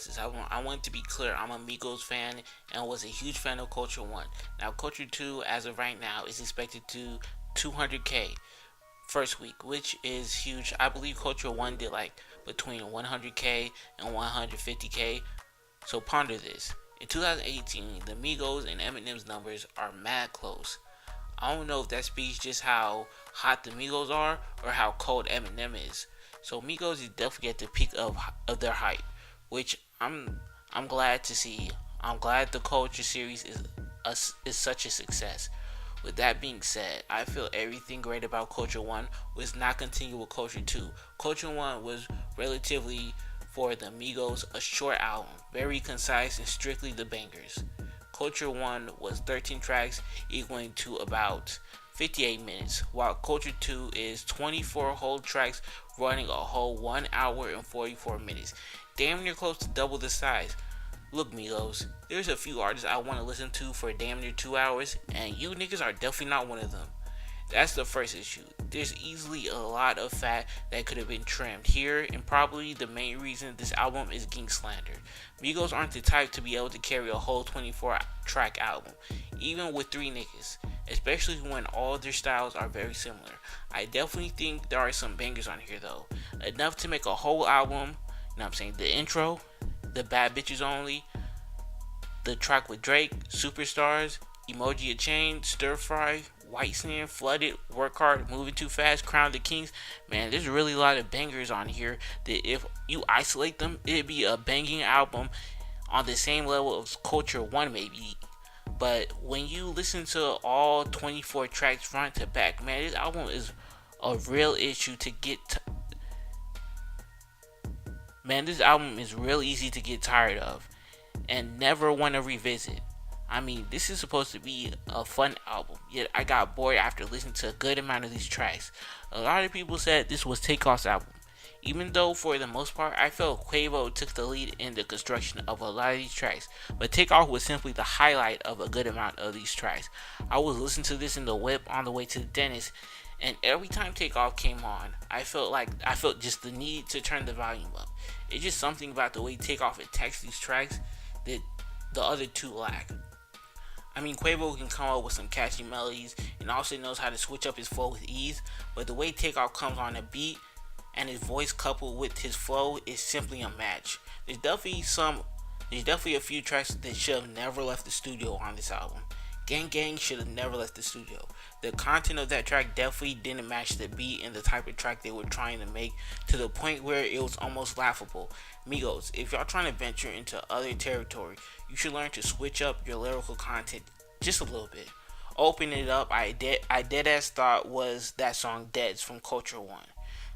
this album, I want to be clear. I'm a Migos fan and was a huge fan of Culture 1. Now, Culture 2, as of right now, is expected to 200K first week, which is huge. I believe Culture 1 did like between 100K and 150K. So ponder this. In 2018, the Migos and Eminem's numbers are mad close. I don't know if that speaks just how hot the Migos are or how cold Eminem is. So Migos is definitely at the peak of their hype, which I'm glad to see. I'm glad the Culture series is such a success. With that being said, I feel everything great about Culture 1 was not continue with Culture 2. Culture 1 was relatively, for the Migos, a short album, very concise and strictly the bangers. Culture 1 was 13 tracks, equaling to about 58 minutes, while Culture 2 is 24 whole tracks running a whole 1 hour and 44 minutes. Damn near close to double the size. Look, Migos, there's a few artists I want to listen to for damn near 2 hours, and you niggas are definitely not one of them. That's the first issue. There's easily a lot of fat that could have been trimmed here, and probably the main reason this album is getting slandered. Migos aren't the type to be able to carry a whole 24 track album, even with 3 niggas, especially when all their styles are very similar. I definitely think there are some bangers on here though, enough to make a whole album. You know what I'm saying? The intro, the Bad Bitches Only, the track with Drake, Superstars, Emoji a Chain, Stir Fry, White Sand, Flooded, Work Hard, Moving Too Fast, Crown the Kings. Man, there's really a lot of bangers on here that if you isolate them, it'd be a banging album on the same level of Culture 1 maybe. But when you listen to all 24 tracks front to back, man, this album is a real issue to get Man, this album is real easy to get tired of and never want to revisit. I mean, this is supposed to be a fun album, yet I got bored after listening to a good amount of these tracks. A lot of people said this was Takeoff's album, even though for the most part I felt Quavo took the lead in the construction of a lot of these tracks, but Takeoff was simply the highlight of a good amount of these tracks. I was listening to this in the whip on the way to the dentist, and every time Takeoff came on, I felt just the need to turn the volume up. It's just something about the way Takeoff attacks these tracks that the other two lack. I mean, Quavo can come up with some catchy melodies and also knows how to switch up his flow with ease, but the way Takeoff comes on a beat and his voice coupled with his flow is simply a match. There's definitely a few tracks that should have never left the studio on this album. Gang Gang should have never left the studio. The content of that track definitely didn't match the beat and the type of track they were trying to make, to the point where it was almost laughable. Migos, if y'all trying to venture into other territory, you should learn to switch up your lyrical content just a little bit. Open it up, I dead ass thought was that song Deads from Culture 1.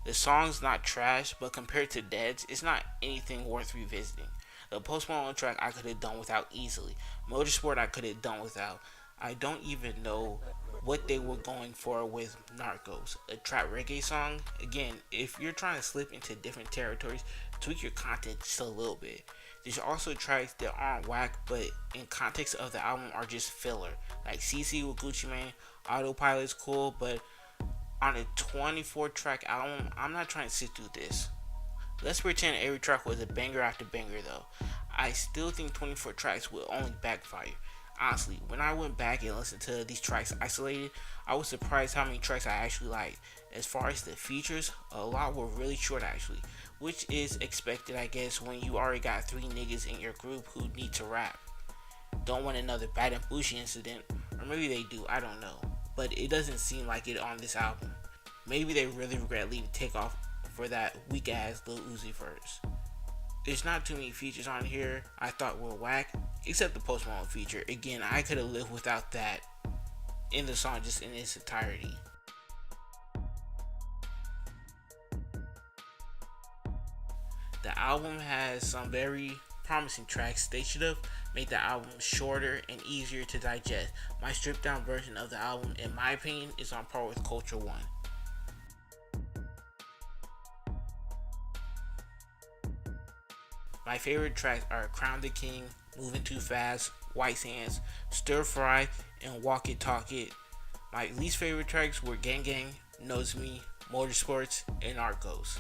The song's not trash, but compared to Deads, it's not anything worth revisiting. The Post Malone track I could have done without easily. Motorsport I could have done without. I don't even know what they were going for with Narcos, a trap reggae song. Again, if you're trying to slip into different territories, tweak your content just a little bit. There's also tracks that aren't whack, but in context of the album are just filler. Like CC with Gucci Mane, Autopilot's cool, but on a 24 track album, I'm not trying to sit through this. Let's pretend every track was a banger after banger though. I still think 24 tracks will only backfire. Honestly, when I went back and listened to these tracks isolated, I was surprised how many tracks I actually liked. As far as the features, a lot were really short actually, which is expected I guess when you already got 3 niggas in your group who need to rap. Don't want another Bad and Bougie incident, or maybe they do, I don't know. But it doesn't seem like it on this album. Maybe they really regret leaving Takeoff for that weak ass Lil Uzi verse. There's not too many features on here I thought were whack, except the Post Malone feature. Again, I could have lived without that in the song just in its entirety. The album has some very promising tracks. They should have made the album shorter and easier to digest. My stripped down version of the album, in my opinion, is on par with Culture 1. My favorite tracks are Crown the King, Moving Too Fast, White Sands, Stir Fry, and Walk It Talk It. My least favorite tracks were Gang Gang, Knows Me, Motorsports, and Narcos.